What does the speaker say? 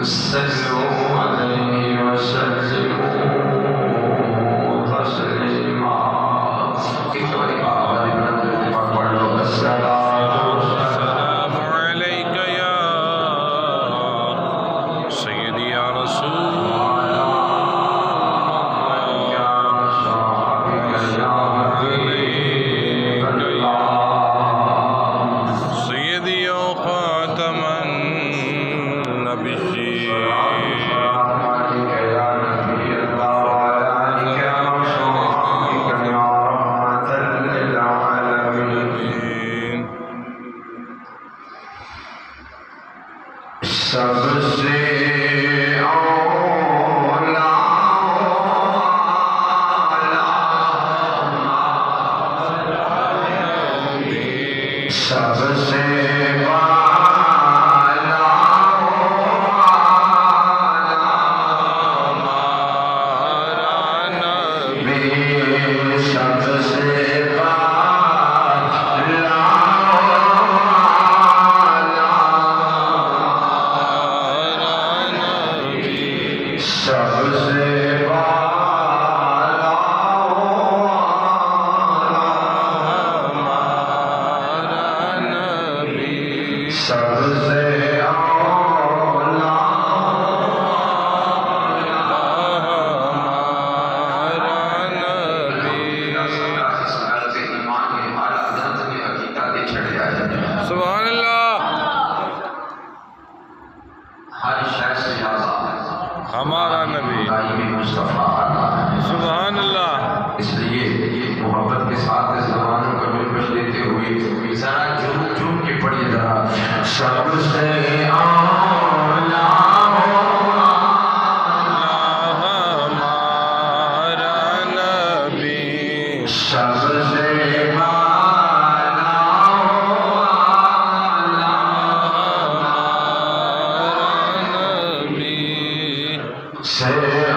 صلوا عليه وسلموا تسليما السلام عليك يا سيدي يا رسول ہمارا نبی سبحان اللہ. اس لیے محبت کے ساتھ اس زبانوں کا جلوش لیتے ہوئے ذرا جھوم جھوم کے پڑھیے ذرا. سب سے اعلیٰ ہمارا نبی سب سے سے